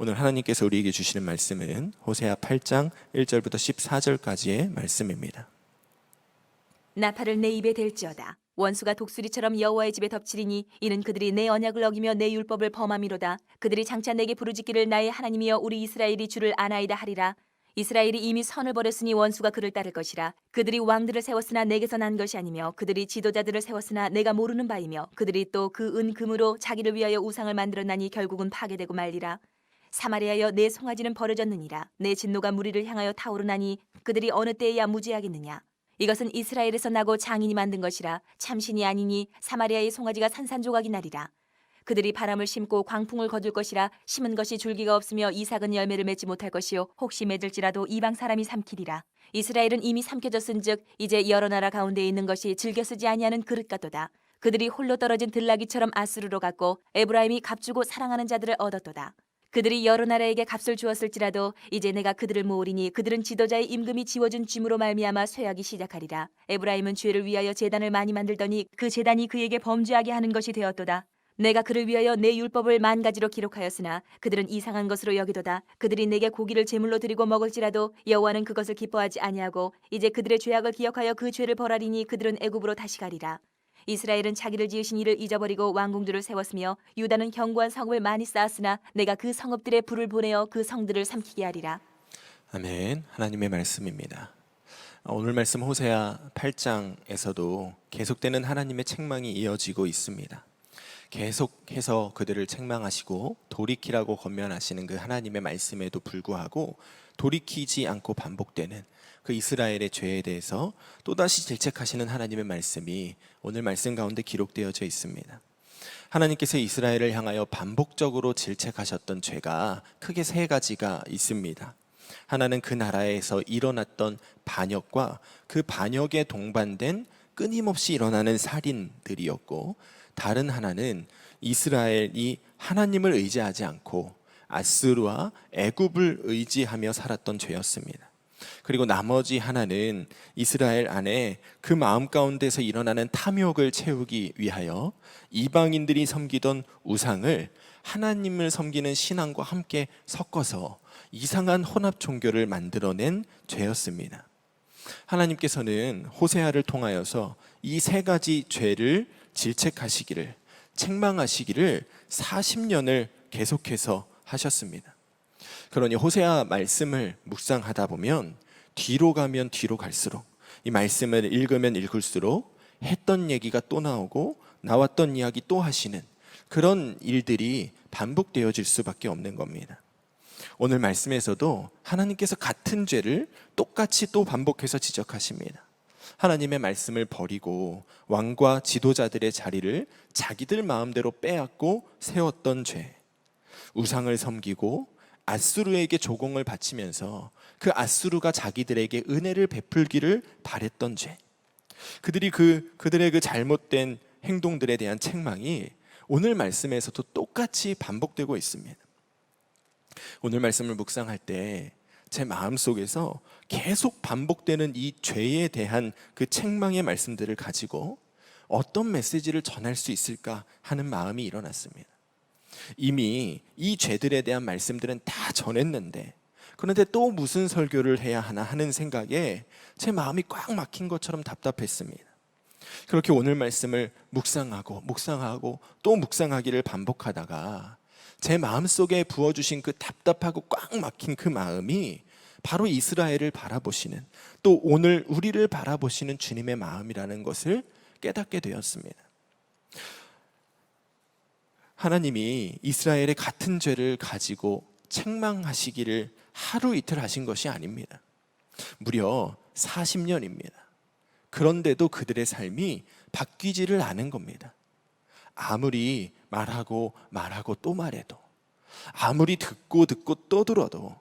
오늘 하나님께서 우리에게 주시는 말씀은 호세아 8장 1절부터 14절까지의 말씀입니다. 나팔을 내 입에 댈지어다. 원수가 독수리처럼 여호와의 집에 덮치리니 이는 그들이 내 언약을 어기며 내 율법을 범함이로다. 그들이 장차 내게 부르짖기를 나의 하나님이여 우리 이스라엘이 주를 아나이다 하리라. 이스라엘이 이미 선을 버렸으니 원수가 그를 따를 것이라. 그들이 왕들을 세웠으나 내게서 난 것이 아니며 그들이 지도자들을 세웠으나 내가 모르는 바이며 그들이 또 그 은금으로 자기를 위하여 우상을 만들었나니 결국은 파괴되고 말리라. 사마리아여 내 송아지는 버려졌느니라. 내 진노가 무리를 향하여 타오르나니 그들이 어느 때에야 무지하겠느냐. 이것은 이스라엘에서 나고 장인이 만든 것이라. 참신이 아니니 사마리아의 송아지가 산산조각이 나리라. 그들이 바람을 심고 광풍을 거둘 것이라. 심은 것이 줄기가 없으며 이삭은 열매를 맺지 못할 것이요 혹시 맺을지라도 이방 사람이 삼키리라. 이스라엘은 이미 삼켜졌은즉 이제 여러 나라 가운데 있는 것이 즐겨 쓰지 아니하는 그릇 같도다. 그들이 홀로 떨어진 들나귀처럼 아수르로 갔고 에브라임이 값주고 사랑하는 자들을 얻었도다. 그들이 여러 나라에게 값을 주었을지라도 이제 내가 그들을 모으리니 그들은 지도자의 임금이 지워준 짐으로 말미암아 쇠하기 시작하리라. 에브라임은 죄를 위하여 제단을 많이 만들더니 그 제단이 그에게 범죄하게 하는 것이 되었도다. 내가 그를 위하여 내 율법을 만 가지로 기록하였으나 그들은 이상한 것으로 여기도다. 그들이 내게 고기를 제물로 드리고 먹을지라도 여호와는 그것을 기뻐하지 아니하고 이제 그들의 죄악을 기억하여 그 죄를 벌하리니 그들은 애굽으로 다시 가리라. 이스라엘은 자기를 지으신 이를 잊어버리고 왕궁들을 세웠으며 유다는 견고한 성읍을 많이 쌓았으나 내가 그 성읍들에 불을 보내어 그 성들을 삼키게 하리라. 아멘. 하나님의 말씀입니다. 오늘 말씀 호세아 8장에서도 계속되는 하나님의 책망이 이어지고 있습니다. 계속해서 그들을 책망하시고 돌이키라고 권면하시는 그 하나님의 말씀에도 불구하고 돌이키지 않고 반복되는 그 이스라엘의 죄에 대해서 또다시 질책하시는 하나님의 말씀이 오늘 말씀 가운데 기록되어져 있습니다. 하나님께서 이스라엘을 향하여 반복적으로 질책하셨던 죄가 크게 세 가지가 있습니다. 하나는 그 나라에서 일어났던 반역과 그 반역에 동반된 끊임없이 일어나는 살인들이었고, 다른 하나는 이스라엘이 하나님을 의지하지 않고 아스루와 애굽을 의지하며 살았던 죄였습니다. 그리고 나머지 하나는 이스라엘 안에 그 마음 가운데서 일어나는 탐욕을 채우기 위하여 이방인들이 섬기던 우상을 하나님을 섬기는 신앙과 함께 섞어서 이상한 혼합 종교를 만들어낸 죄였습니다. 하나님께서는 호세아를 통하여서 이 세 가지 죄를 질책하시기를, 책망하시기를 40년을 계속해서 하셨습니다. 그러니 호세아 말씀을 묵상하다 보면 뒤로 가면 뒤로 갈수록, 이 말씀을 읽으면 읽을수록 했던 얘기가 또 나오고 나왔던 이야기 또 하시는 그런 일들이 반복되어질 수밖에 없는 겁니다. 오늘 말씀에서도 하나님께서 같은 죄를 똑같이 또 반복해서 지적하십니다. 하나님의 말씀을 버리고 왕과 지도자들의 자리를 자기들 마음대로 빼앗고 세웠던 죄, 우상을 섬기고 아수르에게 조공을 바치면서 그 아수르가 자기들에게 은혜를 베풀기를 바랬던 죄, 그들의 그 잘못된 행동들에 대한 책망이 오늘 말씀에서도 똑같이 반복되고 있습니다. 오늘 말씀을 묵상할 때 제 마음속에서 계속 반복되는 이 죄에 대한 그 책망의 말씀들을 가지고 어떤 메시지를 전할 수 있을까 하는 마음이 일어났습니다. 이미 이 죄들에 대한 말씀들은 다 전했는데, 그런데 또 무슨 설교를 해야 하나 하는 생각에 제 마음이 꽉 막힌 것처럼 답답했습니다. 그렇게 오늘 말씀을 묵상하고 또 묵상하기를 반복하다가 제 마음속에 부어주신 그 답답하고 꽉 막힌 그 마음이 바로 이스라엘을 바라보시는, 또 오늘 우리를 바라보시는 주님의 마음이라는 것을 깨닫게 되었습니다. 하나님이 이스라엘의 같은 죄를 가지고 책망하시기를 하루 이틀 하신 것이 아닙니다. 무려 40년입니다. 그런데도 그들의 삶이 바뀌지를 않은 겁니다. 아무리 말하고 또 말해도, 아무리 듣고 또 들어도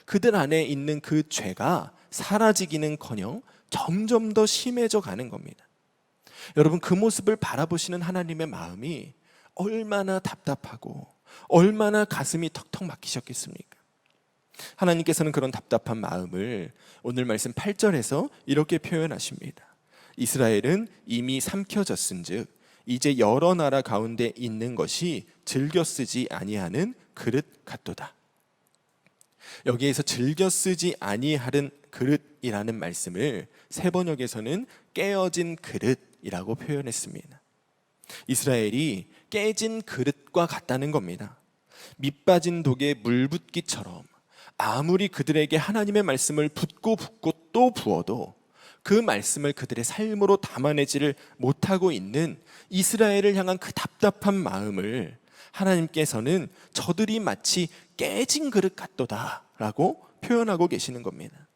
그들 안에 있는 그 죄가 사라지기는커녕 점점 더 심해져 가는 겁니다. 여러분, 그 모습을 바라보시는 하나님의 마음이 얼마나 답답하고 얼마나 가슴이 턱턱 막히셨겠습니까? 하나님께서는 그런 답답한 마음을 오늘 말씀 8절에서 이렇게 표현하십니다. 이스라엘은 이미 삼켜졌은즉 이제 여러 나라 가운데 있는 것이 즐겨 쓰지 아니하는 그릇 같도다. 여기에서 즐겨 쓰지 아니하는 그릇이라는 말씀을 세번역에서는 깨어진 그릇이라고 표현했습니다. 이스라엘이 깨진 그릇과 같다는 겁니다. 밑빠진 독에 물 붓기처럼 아무리 그들에게 하나님의 말씀을 붓고 또 부어도 그 말씀을 그들의 삶으로 담아내지를 못하고 있는 이스라엘을 향한 그 답답한 마음을 하나님께서는 저들이 마치 깨진 그릇 같도다 라고 표현하고 계시는 겁니다.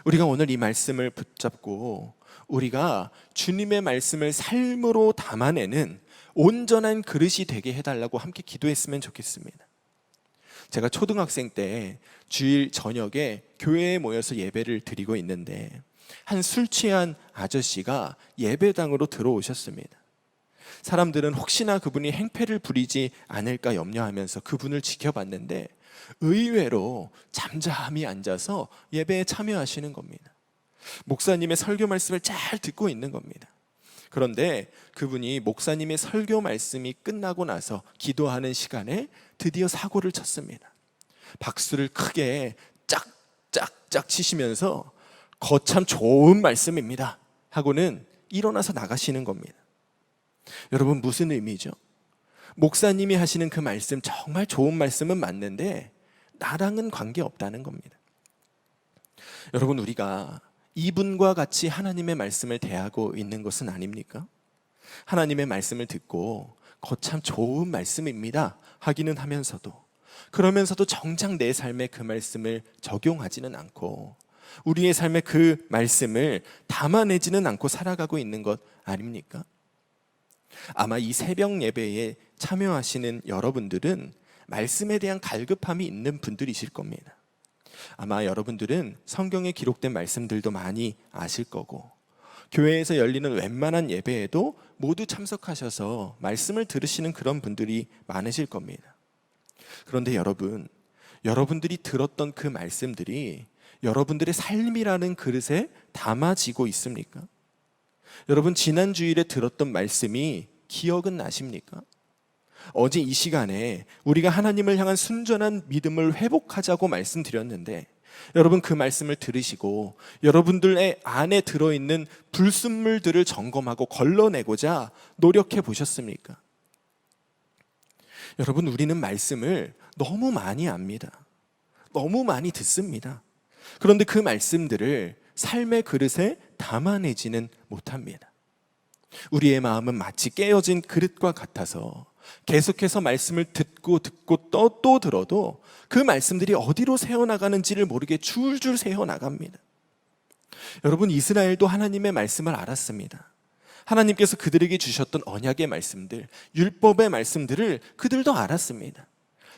우리가 오늘 이 말씀을 붙잡고 우리가 주님의 말씀을 삶으로 담아내는 온전한 그릇이 되게 해달라고 함께 기도했으면 좋겠습니다. 제가 초등학생 때 주일 저녁에 교회에 모여서 예배를 드리고 있는데 한 술 취한 아저씨가 예배당으로 들어오셨습니다. 사람들은 혹시나 그분이 행패를 부리지 않을까 염려하면서 그분을 지켜봤는데 의외로 잠잠히 앉아서 예배에 참여하시는 겁니다. 목사님의 설교 말씀을 잘 듣고 있는 겁니다. 그런데 그분이 목사님의 설교 말씀이 끝나고 나서 기도하는 시간에 드디어 사고를 쳤습니다. 박수를 크게 짝짝짝 치시면서 거참 좋은 말씀입니다 하고는 일어나서 나가시는 겁니다. 여러분, 무슨 의미죠? 목사님이 하시는 그 말씀, 정말 좋은 말씀은 맞는데 나랑은 관계없다는 겁니다. 여러분, 우리가 이분과 같이 하나님의 말씀을 대하고 있는 것은 아닙니까? 하나님의 말씀을 듣고 거참 좋은 말씀입니다 하기는 하면서도, 그러면서도 정작 내 삶에 그 말씀을 적용하지는 않고 우리의 삶에 그 말씀을 담아내지는 않고 살아가고 있는 것 아닙니까? 아마 이 새벽 예배에 참여하시는 여러분들은 말씀에 대한 갈급함이 있는 분들이실 겁니다. 아마 여러분들은 성경에 기록된 말씀들도 많이 아실 거고, 교회에서 열리는 웬만한 예배에도 모두 참석하셔서 말씀을 들으시는 그런 분들이 많으실 겁니다. 그런데 여러분들이 들었던 그 말씀들이 여러분들의 삶이라는 그릇에 담아지고 있습니까? 여러분, 지난 주일에 들었던 말씀이 기억은 나십니까? 어제 이 시간에 우리가 하나님을 향한 순전한 믿음을 회복하자고 말씀드렸는데, 여러분 그 말씀을 들으시고 여러분들의 안에 들어있는 불순물들을 점검하고 걸러내고자 노력해 보셨습니까? 여러분, 우리는 말씀을 너무 많이 압니다. 너무 많이 듣습니다. 그런데 그 말씀들을 삶의 그릇에 담아내지는 못합니다. 우리의 마음은 마치 깨어진 그릇과 같아서 계속해서 말씀을 듣고 또 들어도 그 말씀들이 어디로 새어나가는지를 모르게 줄줄 새어나갑니다. 여러분, 이스라엘도 하나님의 말씀을 알았습니다. 하나님께서 그들에게 주셨던 언약의 말씀들, 율법의 말씀들을 그들도 알았습니다.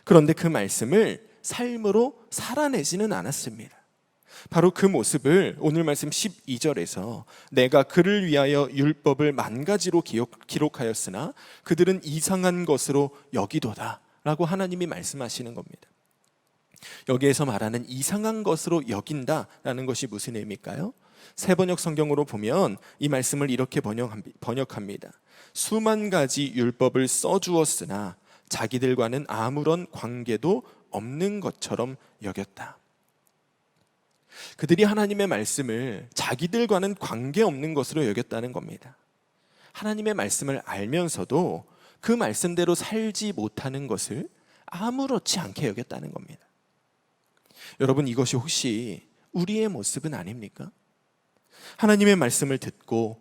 그런데 그 말씀을 삶으로 살아내지는 않았습니다. 바로 그 모습을 오늘 말씀 12절에서 내가 그를 위하여 율법을 만가지로 기록하였으나 그들은 이상한 것으로 여기도다 라고 하나님이 말씀하시는 겁니다. 여기에서 말하는 이상한 것으로 여긴다라는 것이 무슨 의미일까요? 세번역 성경으로 보면 이 말씀을 이렇게 번역합니다. 수만 가지 율법을 써주었으나 자기들과는 아무런 관계도 없는 것처럼 여겼다. 그들이 하나님의 말씀을 자기들과는 관계없는 것으로 여겼다는 겁니다. 하나님의 말씀을 알면서도 그 말씀대로 살지 못하는 것을 아무렇지 않게 여겼다는 겁니다. 여러분, 이것이 혹시 우리의 모습은 아닙니까? 하나님의 말씀을 듣고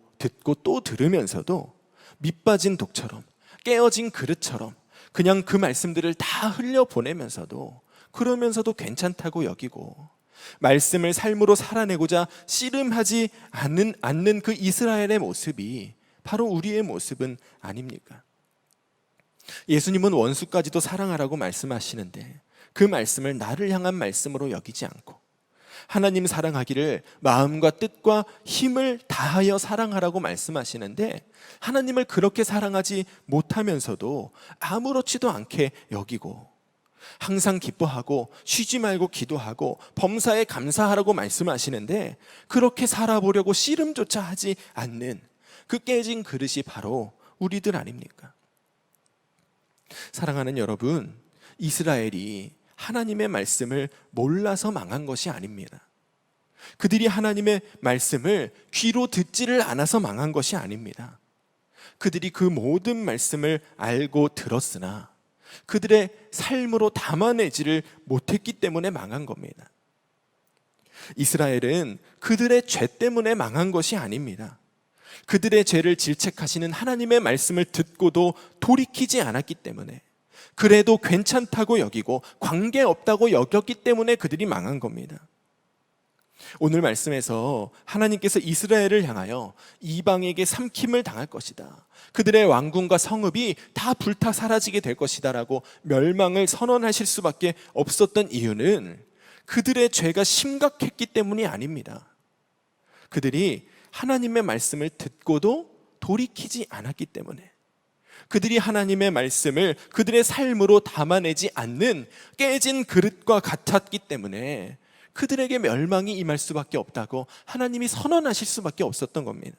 또 들으면서도 밑빠진 독처럼, 깨어진 그릇처럼 그냥 그 말씀들을 다 흘려보내면서도, 그러면서도 괜찮다고 여기고 말씀을 삶으로 살아내고자 씨름하지 않는 그 이스라엘의 모습이 바로 우리의 모습은 아닙니까? 예수님은 원수까지도 사랑하라고 말씀하시는데 그 말씀을 나를 향한 말씀으로 여기지 않고 하나님 사랑하기를 마음과 뜻과 힘을 다하여 사랑하라고 말씀하시는데 하나님을 그렇게 사랑하지 못하면서도 아무렇지도 않게 여기고 항상 기뻐하고 쉬지 말고 기도하고 범사에 감사하라고 말씀하시는데 그렇게 살아보려고 씨름조차 하지 않는 그 깨진 그릇이 바로 우리들 아닙니까? 사랑하는 여러분, 이스라엘이 하나님의 말씀을 몰라서 망한 것이 아닙니다. 그들이 하나님의 말씀을 귀로 듣지를 않아서 망한 것이 아닙니다. 그들이 그 모든 말씀을 알고 들었으나 그들의 삶으로 담아내지를 못했기 때문에 망한 겁니다. 이스라엘은 그들의 죄 때문에 망한 것이 아닙니다. 그들의 죄를 질책하시는 하나님의 말씀을 듣고도 돌이키지 않았기 때문에, 그래도 괜찮다고 여기고 관계없다고 여겼기 때문에 그들이 망한 겁니다. 오늘 말씀에서 하나님께서 이스라엘을 향하여 이방에게 삼킴을 당할 것이다, 그들의 왕궁과 성읍이 다 불타 사라지게 될 것이다 라고 멸망을 선언하실 수밖에 없었던 이유는 그들의 죄가 심각했기 때문이 아닙니다. 그들이 하나님의 말씀을 듣고도 돌이키지 않았기 때문에, 그들이 하나님의 말씀을 그들의 삶으로 담아내지 않는 깨진 그릇과 같았기 때문에 그들에게 멸망이 임할 수밖에 없다고 하나님이 선언하실 수밖에 없었던 겁니다.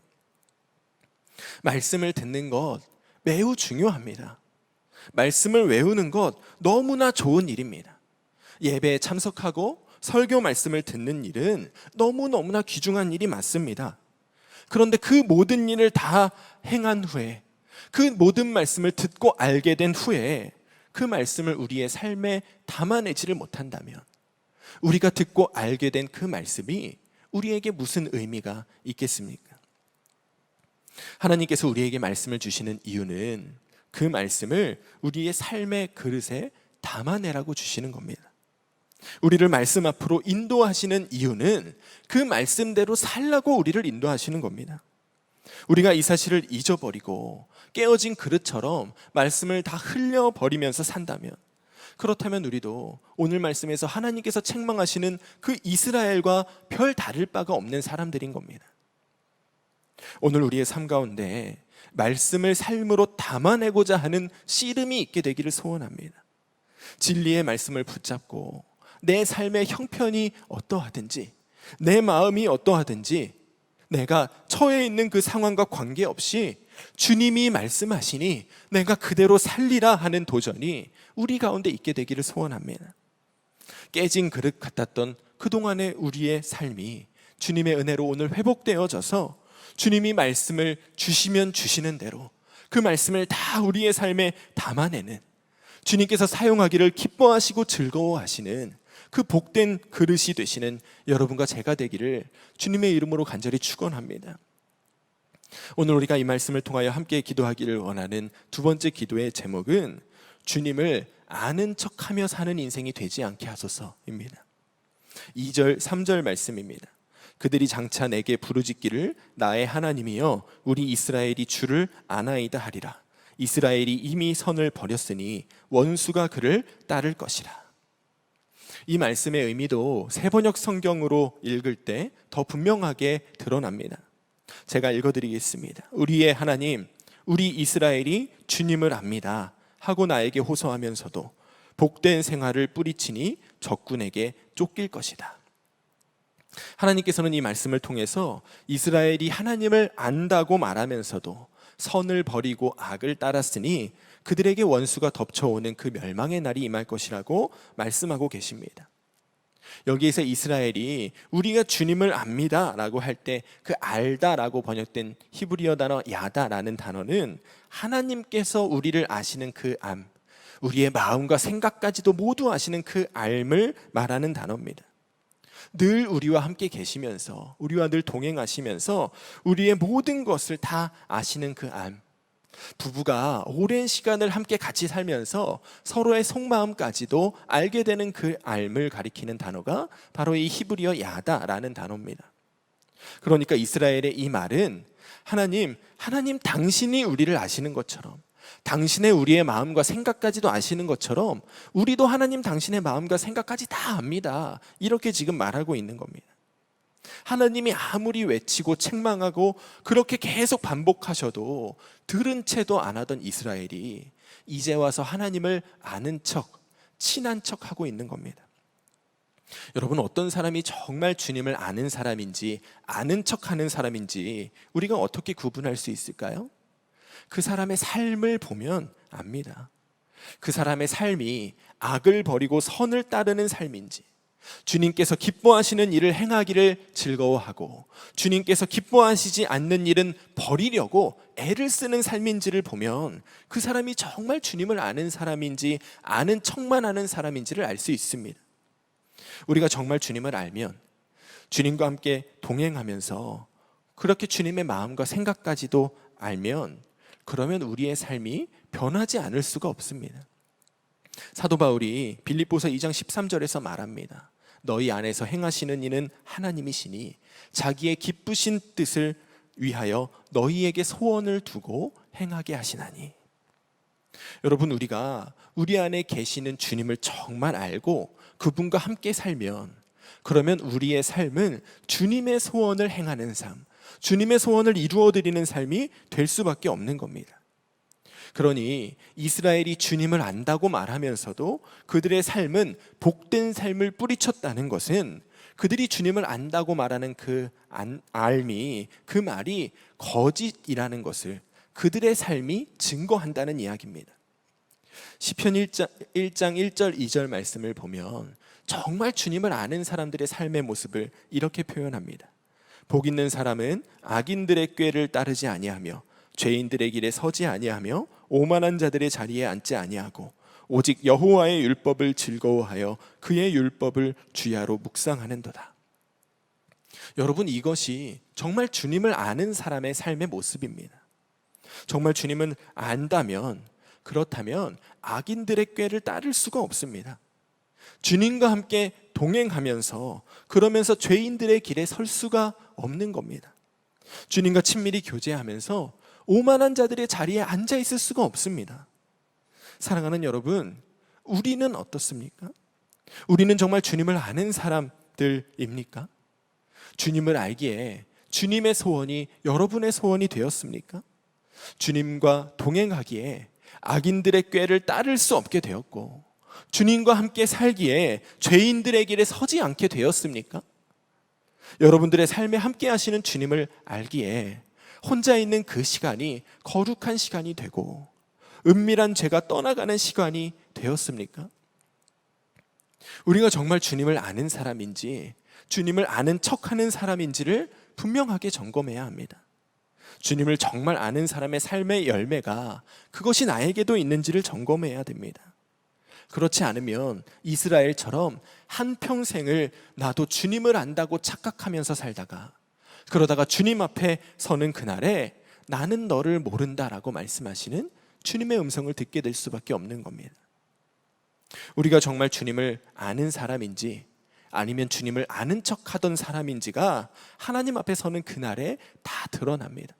말씀을 듣는 것 매우 중요합니다. 말씀을 외우는 것 너무나 좋은 일입니다. 예배에 참석하고 설교 말씀을 듣는 일은 너무너무나 귀중한 일이 맞습니다. 그런데 그 모든 일을 다 행한 후에, 그 모든 말씀을 듣고 알게 된 후에 그 말씀을 우리의 삶에 담아내지를 못한다면, 우리가 듣고 알게 된 그 말씀이 우리에게 무슨 의미가 있겠습니까? 하나님께서 우리에게 말씀을 주시는 이유는 그 말씀을 우리의 삶의 그릇에 담아내라고 주시는 겁니다. 우리를 말씀 앞으로 인도하시는 이유는 그 말씀대로 살라고 우리를 인도하시는 겁니다. 우리가 이 사실을 잊어버리고 깨어진 그릇처럼 말씀을 다 흘려버리면서 산다면, 그렇다면 우리도 오늘 말씀에서 하나님께서 책망하시는 그 이스라엘과 별 다를 바가 없는 사람들인 겁니다. 오늘 우리의 삶 가운데 말씀을 삶으로 담아내고자 하는 씨름이 있게 되기를 소원합니다. 진리의 말씀을 붙잡고 내 삶의 형편이 어떠하든지, 내 마음이 어떠하든지, 내가 처해 있는 그 상황과 관계없이 주님이 말씀하시니 내가 그대로 살리라 하는 도전이 우리 가운데 있게 되기를 소원합니다. 깨진 그릇 같았던 그동안의 우리의 삶이 주님의 은혜로 오늘 회복되어져서 주님이 말씀을 주시면 주시는 대로 그 말씀을 다 우리의 삶에 담아내는, 주님께서 사용하기를 기뻐하시고 즐거워하시는 그 복된 그릇이 되시는 여러분과 제가 되기를 주님의 이름으로 간절히 축원합니다. 오늘 우리가 이 말씀을 통하여 함께 기도하기를 원하는 두 번째 기도의 제목은 주님을 아는 척하며 사는 인생이 되지 않게 하소서입니다. 2절, 3절 말씀입니다. 그들이 장차 내게 부르짖기를 나의 하나님이여 우리 이스라엘이 주를 아나이다 하리라. 이스라엘이 이미 선을 버렸으니 원수가 그를 따를 것이라. 이 말씀의 의미도 세번역 성경으로 읽을 때 더 분명하게 드러납니다. 제가 읽어드리겠습니다. 우리의 하나님, 우리 이스라엘이 주님을 압니다 하고 나에게 호소하면서도 복된 생활을 뿌리치니 적군에게 쫓길 것이다. 하나님께서는 이 말씀을 통해서 이스라엘이 하나님을 안다고 말하면서도 선을 버리고 악을 따랐으니 그들에게 원수가 덮쳐오는 그 멸망의 날이 임할 것이라고 말씀하고 계십니다. 여기에서 이스라엘이 우리가 주님을 압니다 라고 할 때 그 알다 라고 번역된 히브리어 단어 야다라는 단어는 하나님께서 우리를 아시는 그 암, 우리의 마음과 생각까지도 모두 아시는 그 알을 말하는 단어입니다. 늘 우리와 함께 계시면서, 우리와 늘 동행하시면서 우리의 모든 것을 다 아시는 그 암, 부부가 오랜 시간을 함께 같이 살면서 서로의 속마음까지도 알게 되는 그 알을 가리키는 단어가 바로 이 히브리어 야다라는 단어입니다. 그러니까 이스라엘의 이 말은 하나님 당신이 우리를 아시는 것처럼, 당신의 우리의 마음과 생각까지도 아시는 것처럼 우리도 하나님 당신의 마음과 생각까지 다 압니다, 이렇게 지금 말하고 있는 겁니다. 하나님이 아무리 외치고 책망하고 그렇게 계속 반복하셔도 들은 채도 안 하던 이스라엘이 이제 와서 하나님을 아는 척, 친한 척 하고 있는 겁니다. 여러분, 어떤 사람이 정말 주님을 아는 사람인지 아는 척하는 사람인지 우리가 어떻게 구분할 수 있을까요? 그 사람의 삶을 보면 압니다. 그 사람의 삶이 악을 버리고 선을 따르는 삶인지, 주님께서 기뻐하시는 일을 행하기를 즐거워하고 주님께서 기뻐하시지 않는 일은 버리려고 애를 쓰는 삶인지를 보면 그 사람이 정말 주님을 아는 사람인지 아는 척만 하는 사람인지를 알 수 있습니다. 우리가 정말 주님을 알면 주님과 함께 동행하면서 그렇게 주님의 마음과 생각까지도 알면 그러면 우리의 삶이 변하지 않을 수가 없습니다. 사도 바울이 빌립보서 2장 13절에서 말합니다. 너희 안에서 행하시는 이는 하나님이시니 자기의 기쁘신 뜻을 위하여 너희에게 소원을 두고 행하게 하시나니. 여러분, 우리가 우리 안에 계시는 주님을 정말 알고 그분과 함께 살면 그러면 우리의 삶은 주님의 소원을 행하는 삶, 주님의 소원을 이루어드리는 삶이 될 수밖에 없는 겁니다. 그러니 이스라엘이 주님을 안다고 말하면서도 그들의 삶은 복된 삶을 뿌리쳤다는 것은 그들이 주님을 안다고 말하는 그 알미, 그 말이 거짓이라는 것을 그들의 삶이 증거한다는 이야기입니다. 시편 1장 1절 2절 말씀을 보면 정말 주님을 아는 사람들의 삶의 모습을 이렇게 표현합니다. 복 있는 사람은 악인들의 꾀를 따르지 아니하며 죄인들의 길에 서지 아니하며 오만한 자들의 자리에 앉지 아니하고 오직 여호와의 율법을 즐거워하여 그의 율법을 주야로 묵상하는도다. 여러분, 이것이 정말 주님을 아는 사람의 삶의 모습입니다. 정말 주님을 안다면, 그렇다면 악인들의 꾀를 따를 수가 없습니다. 주님과 함께 동행하면서 그러면서 죄인들의 길에 설 수가 없는 겁니다. 주님과 친밀히 교제하면서 오만한 자들의 자리에 앉아 있을 수가 없습니다. 사랑하는 여러분, 우리는 어떻습니까? 우리는 정말 주님을 아는 사람들입니까? 주님을 알기에 주님의 소원이 여러분의 소원이 되었습니까? 주님과 동행하기에 악인들의 꾀를 따를 수 없게 되었고 주님과 함께 살기에 죄인들의 길에 서지 않게 되었습니까? 여러분들의 삶에 함께 하시는 주님을 알기에 혼자 있는 그 시간이 거룩한 시간이 되고 은밀한 죄가 떠나가는 시간이 되었습니까? 우리가 정말 주님을 아는 사람인지 주님을 아는 척하는 사람인지를 분명하게 점검해야 합니다. 주님을 정말 아는 사람의 삶의 열매가 그것이 나에게도 있는지를 점검해야 됩니다. 그렇지 않으면 이스라엘처럼 한평생을 나도 주님을 안다고 착각하면서 살다가 그러다가 주님 앞에 서는 그날에 나는 너를 모른다라고 말씀하시는 주님의 음성을 듣게 될 수밖에 없는 겁니다. 우리가 정말 주님을 아는 사람인지 아니면 주님을 아는 척하던 사람인지가 하나님 앞에 서는 그날에 다 드러납니다.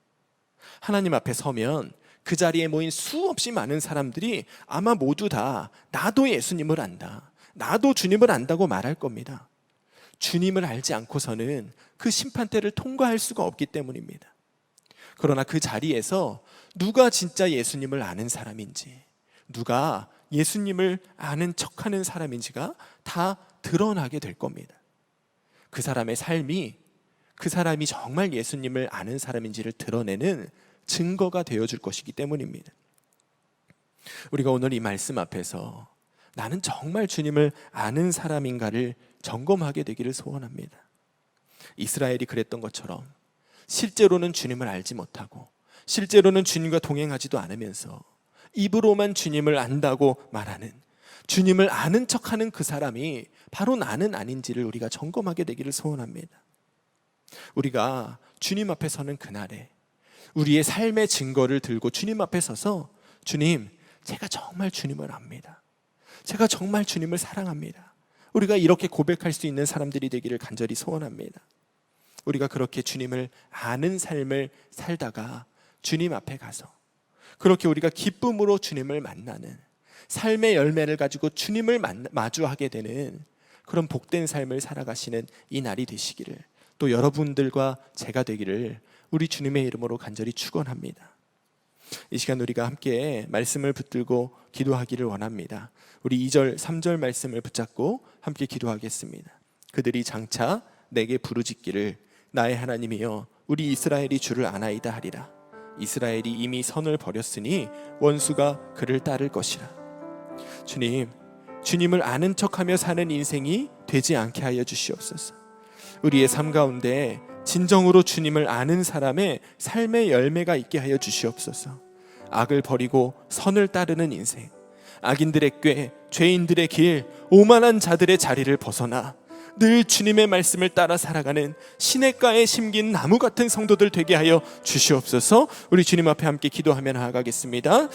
하나님 앞에 서면 그 자리에 모인 수없이 많은 사람들이 아마 모두 다 나도 예수님을 안다, 나도 주님을 안다고 말할 겁니다. 주님을 알지 않고서는 그 심판대를 통과할 수가 없기 때문입니다. 그러나 그 자리에서 누가 진짜 예수님을 아는 사람인지, 누가 예수님을 아는 척하는 사람인지가 다 드러나게 될 겁니다. 그 사람의 삶이 그 사람이 정말 예수님을 아는 사람인지를 드러내는 증거가 되어줄 것이기 때문입니다. 우리가 오늘 이 말씀 앞에서 나는 정말 주님을 아는 사람인가를 점검하게 되기를 소원합니다. 이스라엘이 그랬던 것처럼 실제로는 주님을 알지 못하고 실제로는 주님과 동행하지도 않으면서 입으로만 주님을 안다고 말하는, 주님을 아는 척하는 그 사람이 바로 나는 아닌지를 우리가 점검하게 되기를 소원합니다. 우리가 주님 앞에 서는 그날에 우리의 삶의 증거를 들고 주님 앞에 서서 주님, 제가 정말 주님을 압니다. 제가 정말 주님을 사랑합니다. 우리가 이렇게 고백할 수 있는 사람들이 되기를 간절히 소원합니다. 우리가 그렇게 주님을 아는 삶을 살다가 주님 앞에 가서 그렇게 우리가 기쁨으로 주님을 만나는 삶의 열매를 가지고 주님을 마주하게 되는 그런 복된 삶을 살아가시는 이 날이 되시기를, 또 여러분들과 제가 되기를 우리 주님의 이름으로 간절히 축원합니다. 이 시간 우리가 함께 말씀을 붙들고 기도하기를 원합니다. 우리 2절 3절 말씀을 붙잡고 함께 기도하겠습니다. 그들이 장차 내게 부르짖기를 나의 하나님이여 우리 이스라엘이 주를 아나이다 하리라. 이스라엘이 이미 선을 버렸으니 원수가 그를 따를 것이라. 주님, 주님을 아는 척하며 사는 인생이 되지 않게 하여 주시옵소서. 우리의 삶 가운데 진정으로 주님을 아는 사람의 삶의 열매가 있게 하여 주시옵소서. 악을 버리고 선을 따르는 인생, 악인들의 꾀, 죄인들의 길, 오만한 자들의 자리를 벗어나 늘 주님의 말씀을 따라 살아가는 시냇가에 심긴 나무 같은 성도들 되게 하여 주시옵소서. 우리 주님 앞에 함께 기도하며 나아가겠습니다.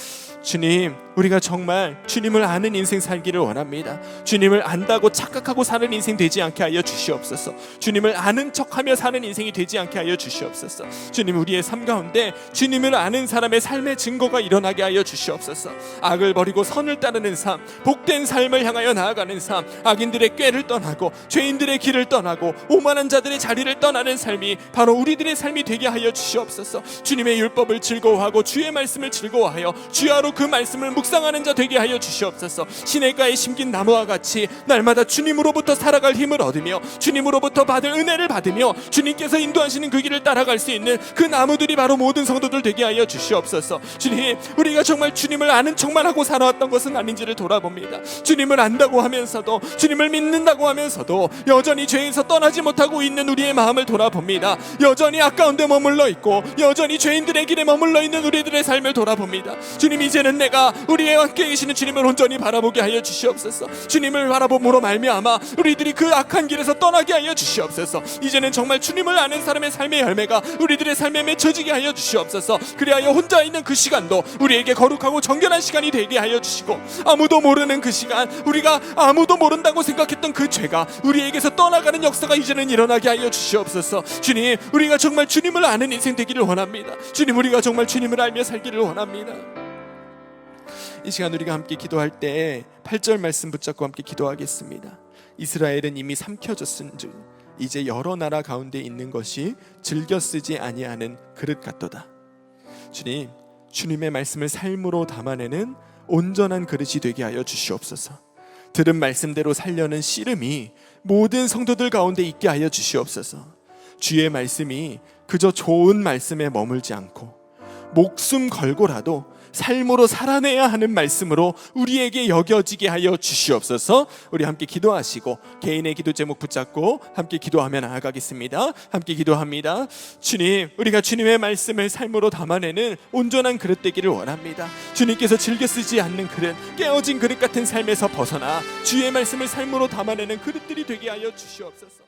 주님, 우리가 정말 주님을 아는 인생 살기를 원합니다. 주님을 안다고 착각하고 사는 인생 되지 않게 하여 주시옵소서. 주님을 아는 척하며 사는 인생이 되지 않게 하여 주시옵소서. 주님, 우리의 삶 가운데 주님을 아는 사람의 삶의 증거가 일어나게 하여 주시옵소서. 악을 버리고 선을 따르는 삶, 복된 삶을 향하여 나아가는 삶, 악인들의 꾀를 떠나고 죄인들의 길을 떠나고 오만한 자들의 자리를 떠나는 삶이 바로 우리들의 삶이 되게 하여 주시옵소서. 주님의 율법을 즐거워하고 주의 말씀을 즐거워하여 주야로 그 말씀을 묵상하는 자 되게 하여 주시옵소서. 시냇가에 심긴 나무와 같이 날마다 주님으로부터 살아갈 힘을 얻으며 주님으로부터 받을 은혜를 받으며 주님께서 인도하시는 그 길을 따라갈 수 있는 그 나무들이 바로 모든 성도들 되게 하여 주시옵소서. 주님, 우리가 정말 주님을 아는 척만 하고 살아왔던 것은 아닌지를 돌아봅니다. 주님을 안다고 하면서도, 주님을 믿는다고 하면서도 여전히 죄에서 떠나지 못하고 있는 우리의 마음을 돌아봅니다. 여전히 아까운 데 머물러 있고 여전히 죄인들의 길에 머물러 있는 우리들의 삶을 돌아봅니다. 주님, 이제는 내가 우리의 함께 계시는 주님을 온전히 바라보게 하여 주시옵소서. 주님을 바라봄으로 말미암아 우리들이 그 악한 길에서 떠나게 하여 주시옵소서. 이제는 정말 주님을 아는 사람의 삶의 열매가 우리들의 삶에 맺혀지게 하여 주시옵소서. 그리하여 혼자 있는 그 시간도 우리에게 거룩하고 정결한 시간이 되게 하여 주시고, 아무도 모르는 그 시간, 우리가 아무도 모른다고 생각했던 그 죄가 우리에게서 떠나가는 역사가 이제는 일어나게 하여 주시옵소서. 주님, 우리가 정말 주님을 아는 인생 되기를 원합니다. 주님, 우리가 정말 주님을 알며 살기를 원합니다. 이 시간 우리가 함께 기도할 때 8절 말씀 붙잡고 함께 기도하겠습니다. 이스라엘은 이미 삼켜졌은즉 이제 여러 나라 가운데 있는 것이 즐겨 쓰지 아니하는 그릇 같도다. 주님, 주님의 말씀을 삶으로 담아내는 온전한 그릇이 되게 하여 주시옵소서. 들은 말씀대로 살려는 씨름이 모든 성도들 가운데 있게 하여 주시옵소서. 주의 말씀이 그저 좋은 말씀에 머물지 않고 목숨 걸고라도 삶으로 살아내야 하는 말씀으로 우리에게 여겨지게 하여 주시옵소서. 우리 함께 기도하시고 개인의 기도 제목 붙잡고 함께 기도하며 나아가겠습니다. 함께 기도합니다. 주님, 우리가 주님의 말씀을 삶으로 담아내는 온전한 그릇 되기를 원합니다. 주님께서 즐겨 쓰지 않는 그릇, 깨어진 그릇 같은 삶에서 벗어나 주의 말씀을 삶으로 담아내는 그릇들이 되게 하여 주시옵소서.